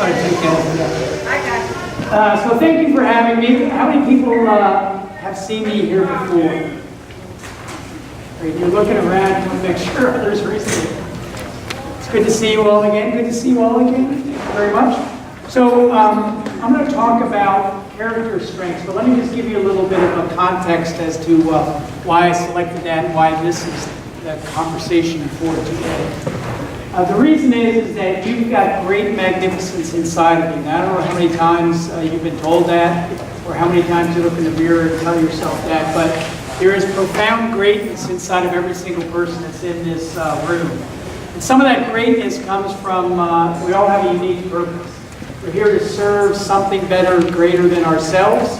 I take that. I got it. So thank you for having me. How many people have seen me here before? Great. You're looking around to make sure others are seeing. It's good to see you all again. Good to see you all again. Thank you very much. So I'm going to talk about character strengths, but let me just give you a little bit of a context as to why I selected that and why this is the conversation for today. The reason is that you've got great magnificence inside of you. Now, I don't know how many times you've been told that, or how many times you look in the mirror and tell yourself that, but there is profound greatness inside of every single person that's in this room. And some of that greatness comes from, we all have a unique purpose. We're here to serve something better, greater than ourselves.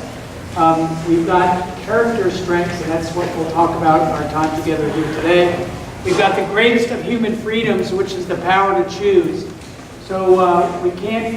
We've got character strengths, and that's what we'll talk about in our time together here today. We've got the greatest of human freedoms, which is the power to choose. So we can't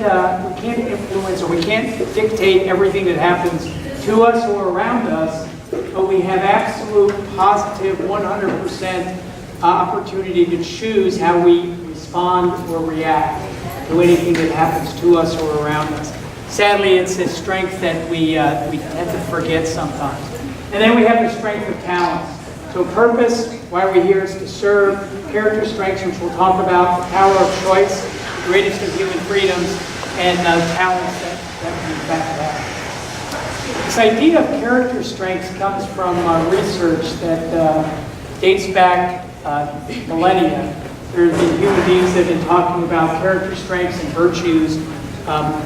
influence, or we can't dictate everything that happens to us or around us, but we have absolute, positive, 100% opportunity to choose how we respond or react to anything that happens to us or around us. Sadly, it's a strength that we tend to forget sometimes. And then we have the strength of talents. So purpose, why we're here, is to serve. Character strengths, which we'll talk about. The power of choice, the greatest of human freedoms, and talents that we in fact have. This idea of character strengths comes from research that dates back millennia. There have been human beings that have been talking about character strengths and virtues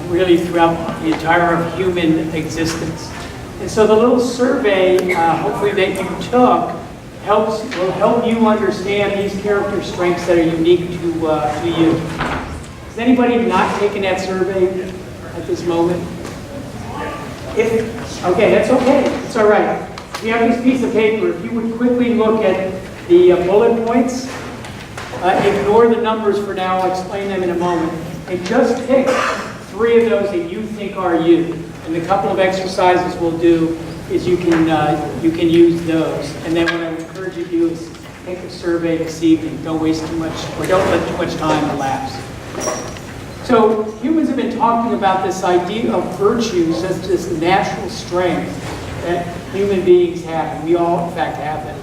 really throughout the entire of human existence. And so the little survey, hopefully that you took, will help you understand these character strengths that are unique to you. Has anybody not taken that survey at this moment? Okay, that's okay. It's all right. If you have this piece of paper, if you would quickly look at the bullet points, ignore the numbers for now. I'll explain them in a moment. And just pick 3 of those that you think are you. And the couple of exercises we'll do is you can use those. And then what I would encourage you to do is take a survey this evening. Don't waste too much, or don't let too much time elapse. So humans have been talking about this idea of virtues as this natural strength that human beings have, and we all in fact have it.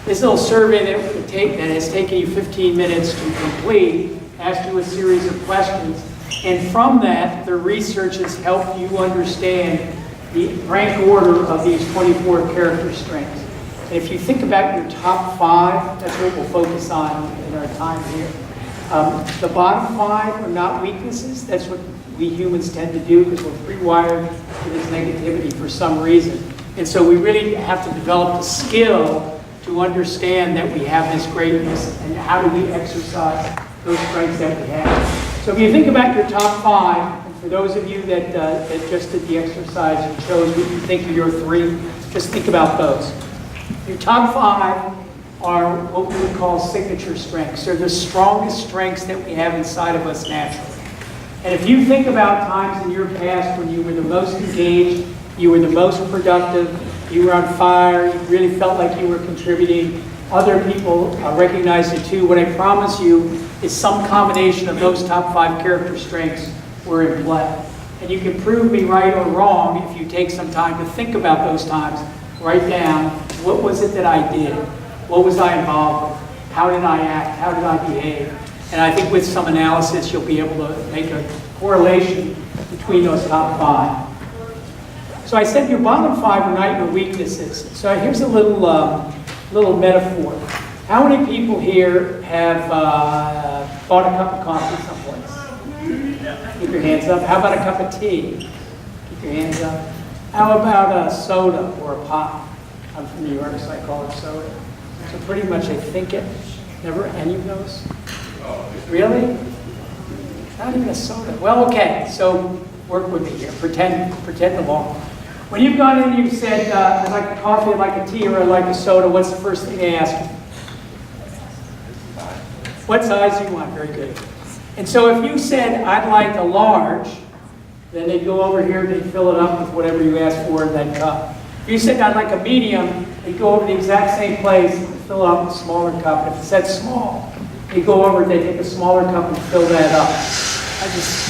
This little survey that has taken you 15 minutes to complete asks you a series of questions, and from that, the research has helped you understand the rank order of these 24 character strengths. And if you think about your top 5, that's what we'll focus on in our time here. The bottom 5 are not weaknesses. That's what we humans tend to do because we're pre-wired to this negativity for some reason. And so we really have to develop the skill to understand that we have this greatness and how do we exercise those strengths that we have. So if you think about your top 5, and for those of you that just did the exercise and chose what you think are your 3, just think about those. Your top 5 are what we would call signature strengths. They're the strongest strengths that we have inside of us naturally. And if you think about times in your past when you were the most engaged, you were the most productive, you were on fire, you really felt like you were contributing, other people recognized it too, what I promise you is some combination of those top 5 character strengths were in play. And you can prove me right or wrong if you take some time to think about those times, write down, what was it that I did? What was I involved with? How did I act? How did I behave? And I think with some analysis, you'll be able to make a correlation between those top 5. So I said your bottom 5 are not your weaknesses. So here's a little metaphor. How many people here have bought a cup of coffee someplace? Keep your hands up. How about a cup of tea? Keep your hands up. How about a soda or a pop? I'm from New York, so I call it soda. So pretty much I think it. Never any of those? Really? Not even a soda. Well, okay, so work with me here. Pretend along. When you've gone in and you've said, I'd like a coffee, I'd like a tea, or I'd like a soda, what's the first thing they ask you? What size do you want? Very good. And so if you said, I'd like a large, then they'd go over here and they'd fill it up with whatever you asked for in that cup. If you said, I'd like a medium, they'd go over to the exact same place and fill up a smaller cup. And if it said small, they'd go over and they'd take a smaller cup and fill that up.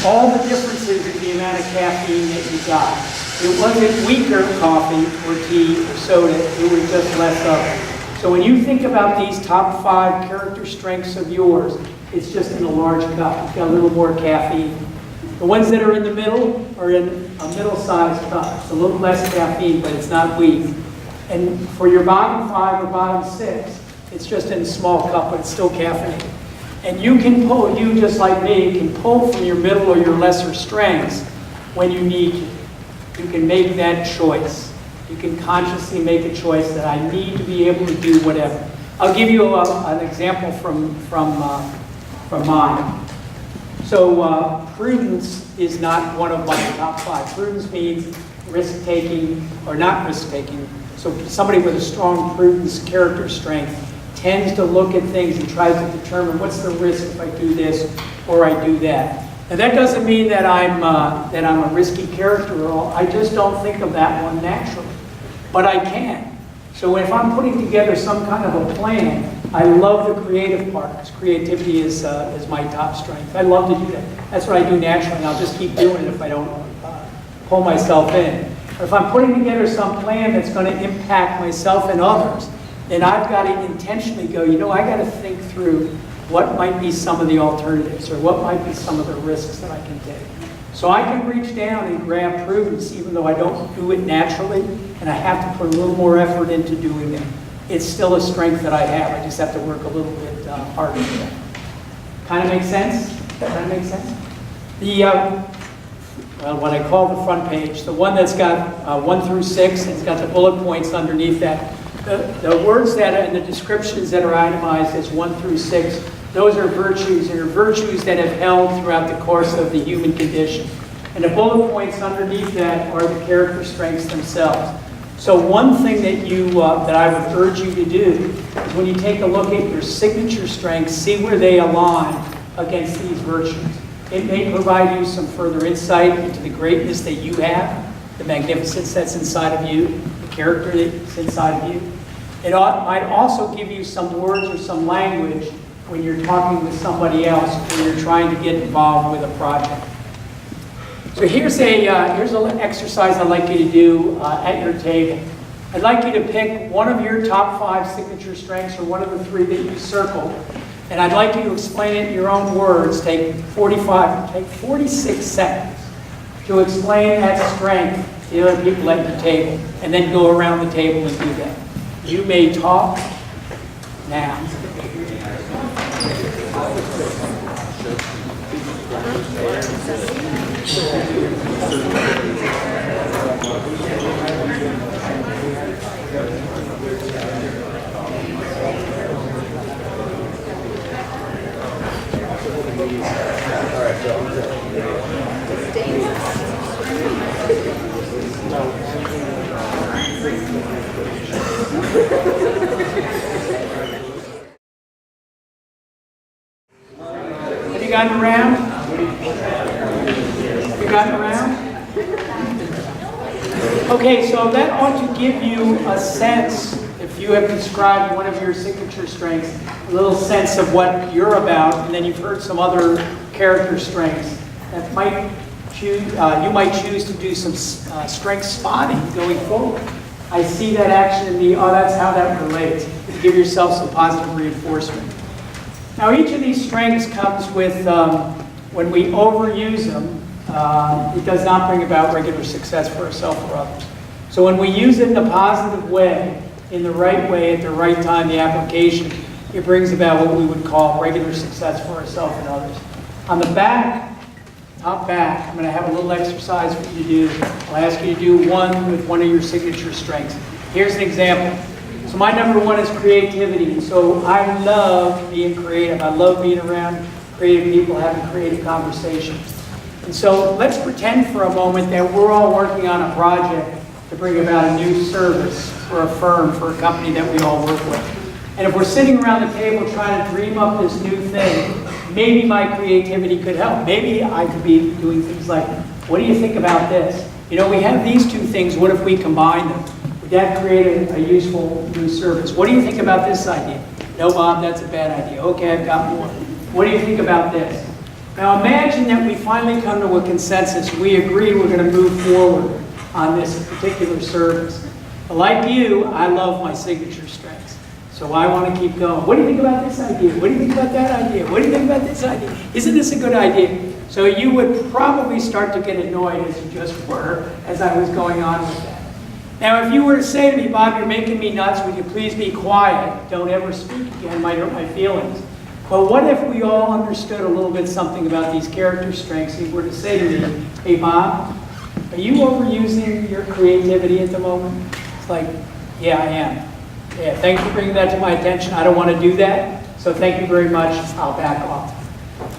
all the differences in the amount of caffeine that you got. It wasn't weaker coffee or tea or soda, it was just less of it. So when you think about these top 5 character strengths of yours, it's just in a large cup. It's got a little more caffeine. The ones that are in the middle are in a middle-sized cup. It's a little less caffeine, but it's not weak. And for your bottom 5 or bottom 6, it's just in a small cup, but it's still caffeinated. And you can pull, you just like me, can pull from your middle or your lesser strengths when you need to. You can make that choice. You can consciously make a choice that I need to be able to do whatever. I'll give you an example from mine. So prudence is not one of my top 5. Prudence means risk-taking or not risk-taking. So somebody with a strong prudence character strength tends to look at things and tries to determine what's the risk if I do this or I do that. Now that doesn't mean that I'm a risky character at all. I just don't think of that one naturally. But I can. So if I'm putting together some kind of a plan, I love the creative part, because creativity is my top strength. I love to do that. That's what I do naturally, and I'll just keep doing it if I don't pull myself in. But if I'm putting together some plan that's going to impact myself and others, then I've got to intentionally go, you know, I got to think through what might be some of the alternatives, or what might be some of the risks that I can take. So I can reach down and grab prudence, even though I don't do it naturally, and I have to put a little more effort into doing it. It's still a strength that I have. I just have to work a little bit harder for that. Kind of makes sense? Kind of makes sense? The, well, what I call the front page, the one that's got 1 through 6, and it's got the bullet points underneath that. The words that are, and the descriptions that are itemized as 1 through 6, those are virtues, and are virtues that have held throughout the course of the human condition. And the bullet points underneath that are the character strengths themselves. So one thing that I would urge you to do is when you take a look at your signature strengths, see where they align against these virtues. It may provide you some further insight into the greatness that you have, the magnificence that's inside of you, the character that's inside of you. It might also give you some words or some language when you're talking with somebody else, when you're trying to get involved with a project. So here's an exercise I'd like you to do at your table. I'd like you to pick one of your top 5 signature strengths, or one of the 3 that you circled, and I'd like you to explain it in your own words. Take 46 seconds to explain that strength to the other people at your table, and then go around the table and do that. You may talk now. Have you gotten around? Have you gotten around? Okay, so that ought to give you a sense, if you have described one of your signature strengths, a little sense of what you're about, and then you've heard some other character strengths that might choose, you might choose to do some strength spotting going forward. I see that action in me, oh, that's how that relates. To give yourself some positive reinforcement. Now, each of these strengths comes with, when we overuse them, it does not bring about regular success for ourselves or others. So when we use it in a positive way, in the right way, at the right time, the application, it brings about what we would call regular success for ourselves and others. On the back, top back, I'm going to have a little exercise for you to do. I'll ask you to do one with one of your signature strengths. Here's an example. So my number 1 is creativity. So I love being creative. I love being around creative people, having creative conversations. And so let's pretend for a moment that we're all working on a project to bring about a new service for a firm, for a company that we all work with. And if we're sitting around the table trying to dream up this new thing, maybe my creativity could help. Maybe I could be doing things like, what do you think about this? You know, we have these 2 things, what if we combine them? Would that create a useful new service? What do you think about this idea? No, Bob, that's a bad idea. Okay, I've got more. What do you think about this? Now imagine that we finally come to a consensus. We agree we're going to move forward on this particular service. Like you, I love my signature strengths. So I want to keep going. What do you think about this idea? What do you think about that idea? What do you think about this idea? Isn't this a good idea? So you would probably start to get annoyed, as you just were, as I was going on with that. Now, if you were to say to me, Bob, you're making me nuts, would you please be quiet? Don't ever speak again, might hurt my feelings. But what if we all understood a little bit something about these character strengths? You were to say to me, hey, Bob, are you overusing your creativity at the moment? It's like, yeah, I am. Yeah, thanks for bringing that to my attention. I don't want to do that, so thank you very much. I'll back off.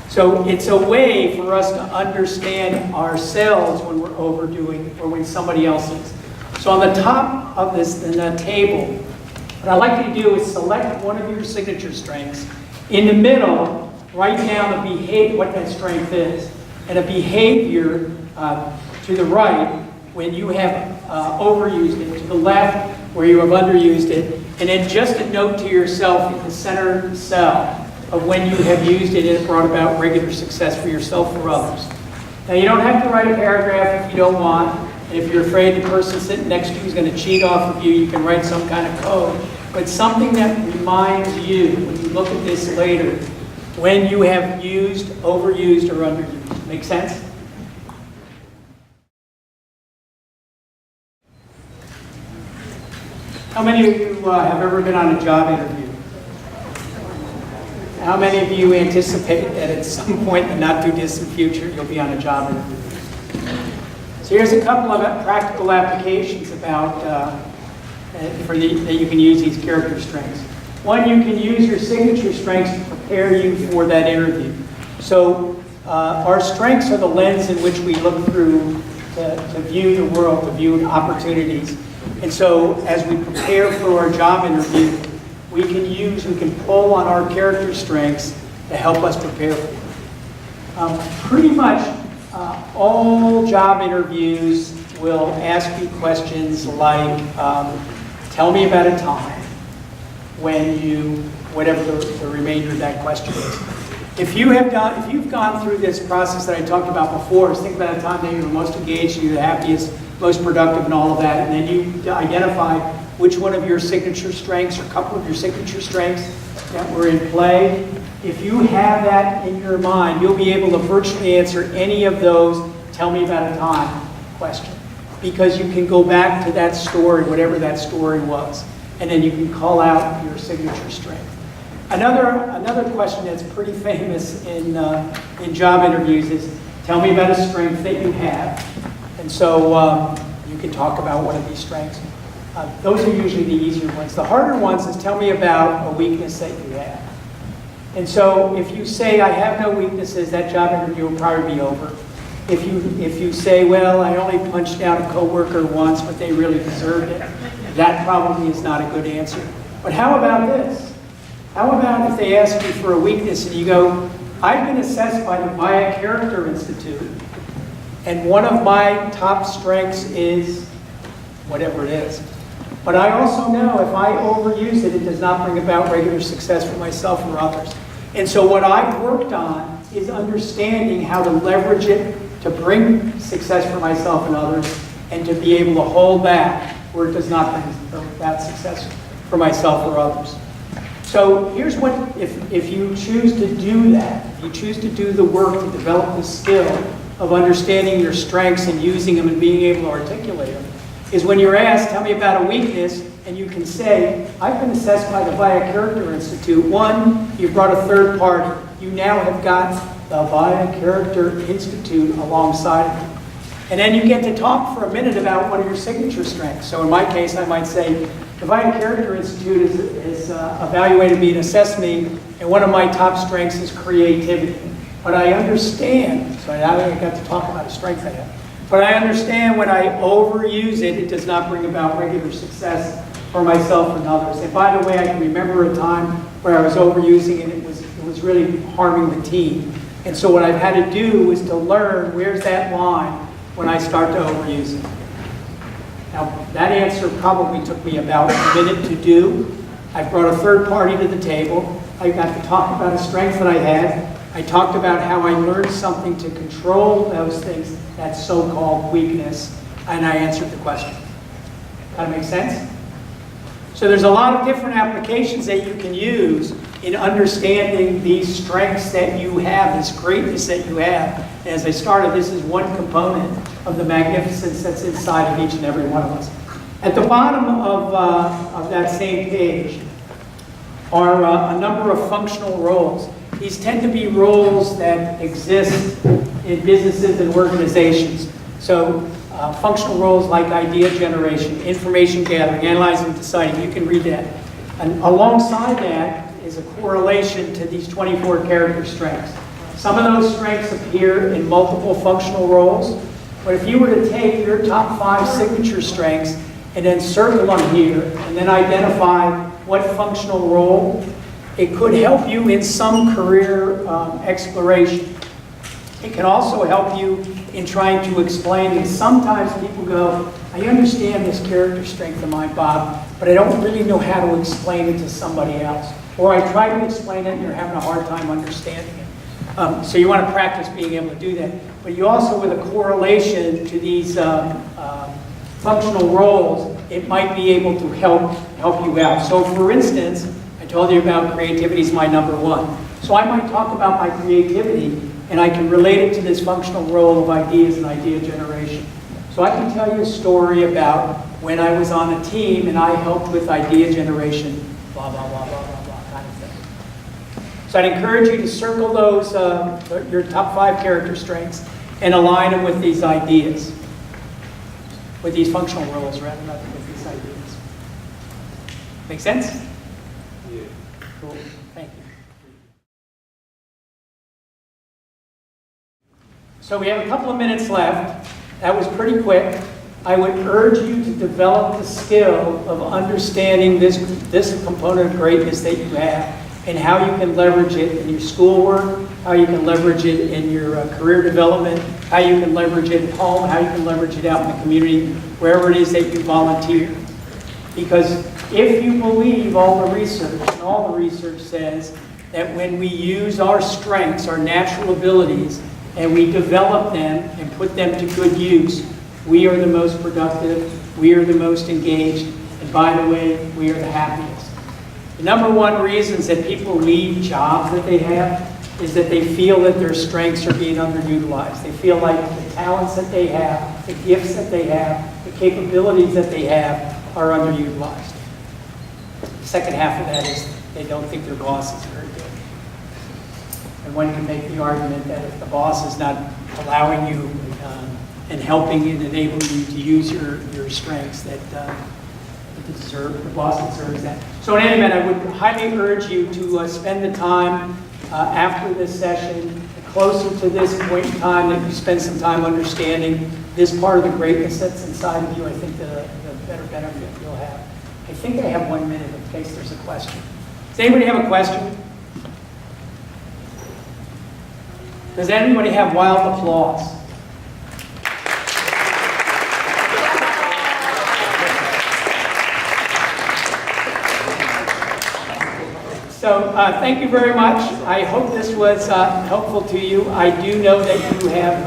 So it's a way for us to understand ourselves when we're overdoing or when somebody else is. So on the top of this table, what I'd like you to do is select one of your signature strengths. In the middle, write down the behavior, what that strength is, and a behavior to the right when you have overused it, to the left where you have underused it, and then just a note to yourself in the center cell of when you have used it and it brought about regular success for yourself or others. Now you don't have to write a paragraph if you don't want, and if you're afraid the person sitting next to you is going to cheat off of you, you can write some kind of code, but something that reminds you when you look at this later, when you have used, overused, or underused. Make sense? How many of you have ever been on a job interview? How many of you anticipate that at some point in the not too distant future you'll be on a job interview? So here's a couple of practical applications about that you can use these character strengths. One, you can use your signature strengths to prepare you for that interview. So our strengths are the lens in which we look through to view the world, to view opportunities. And so as we prepare for our job interview, we can pull on our character strengths to help us prepare for it. Pretty much all job interviews will ask you questions like, tell me about a time when you, whatever the remainder of that question is. If you've gone through this process that I talked about before, think about a time that you were most engaged, you're the happiest, most productive and all of that, and then you identify which one of your signature strengths or a couple of your signature strengths that were in play. If you have that in your mind, you'll be able to virtually answer any of those tell me about a time question, because you can go back to that story, whatever that story was, and then you can call out your signature strength. Another question that's pretty famous in job interviews is, tell me about a strength that you have. And so you can talk about one of these strengths. Those are usually the easier ones. The harder ones is, tell me about a weakness that you have. And so if you say, I have no weaknesses, that job interview will probably be over. If you say, well, I only punched out a coworker once, but they really deserved it, that probably is not a good answer. But how about this? How about if they ask you for a weakness and you go, I've been assessed by the Via Character Institute, and one of my top strengths is whatever it is. But I also know if I overuse it, it does not bring about regular success for myself or others. And so what I've worked on is understanding how to leverage it to bring success for myself and others, and to be able to hold back where it does not bring about success for myself or others. So here's what, if you choose to do that, if you choose to do the work to develop the skill of understanding your strengths and using them and being able to articulate them, is when you're asked, tell me about a weakness, and you can say, I've been assessed by the Via Character Institute. One, you've brought a third party. You now have got the Via Character Institute alongside of you. And then you get to talk for a minute about one of your signature strengths. So in my case, I might say, the Via Character Institute has evaluated me and assessed me, and one of my top strengths is creativity. But I understand, so now I got to talk about a strength I have. But I understand when I overuse it, it does not bring about regular success for myself and others. And by the way, I can remember a time where I was overusing it, it was really harming the team. And so what I've had to do is to learn where's that line when I start to overuse it. Now, that answer probably took me about a minute to do. I brought a third party to the table. I got to talk about a strength that I had. I talked about how I learned something to control those things, that so-called weakness, and I answered the question. Kind of make sense? So there's a lot of different applications that you can use in understanding these strengths that you have, this greatness that you have. And as I started, this is one component of the magnificence that's inside of each and every one of us. At the bottom of that same page are a number of functional roles. These tend to be roles that exist in businesses and organizations. So functional roles like idea generation, information gathering, analyzing, deciding, you can read that. And alongside that is a correlation to these 24 character strengths. Some of those strengths appear in multiple functional roles, but if you were to take your top 5 signature strengths and then circle them here and then identify what functional role, it could help you in some career exploration. It can also help you in trying to explain, and sometimes people go, I understand this character strength of mine, Bob, but I don't really know how to explain it to somebody else. Or I try to explain it and you're having a hard time understanding it. So you want to practice being able to do that. But you also, with a correlation to these functional roles, it might be able to help you out. So for instance, I told you about creativity is my number 1. So I might talk about my creativity and I can relate it to this functional role of ideas and idea generation. So I can tell you a story about when I was on a team and I helped with idea generation, blah, blah, blah, blah, blah, blah, kind of thing. So I'd encourage you to circle those, your top 5 character strengths and align them with these ideas, with these functional roles rather than with these ideas. Make sense? Yeah. Cool. Thank you. So we have a couple of minutes left. That was pretty quick. I would urge you to develop the skill of understanding this component of greatness that you have and how you can leverage it in your schoolwork, how you can leverage it in your career development, how you can leverage it at home, how you can leverage it out in the community, wherever it is that you volunteer. Because if you believe all the research, and all the research says that when we use our strengths, our natural abilities, and we develop them and put them to good use, we are the most productive, we are the most engaged, and by the way, we are the happiest. The number 1 reasons that people leave jobs that they have is that they feel that their strengths are being underutilized. They feel like the talents that they have, the gifts that they have, the capabilities that they have are underutilized. The second half of that is they don't think their boss is very good. And one can make the argument that if the boss is not allowing you and helping and enabling you to use your strengths, that the boss deserves that. So in any event, I would highly urge you to spend the time after this session, closer to this point in time, that you spend some time understanding this part of the greatness that's inside of you. I think the better benefit you'll have. I think I have 1 minute in case there's a question. Does anybody have a question? Does anybody have wild applause? So thank you very much. I hope this was helpful to you. I do know that you have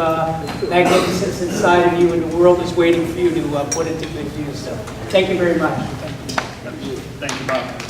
magnificence inside of you and the world is waiting for you to put it to good use. So thank you very much. Thank you, Bob.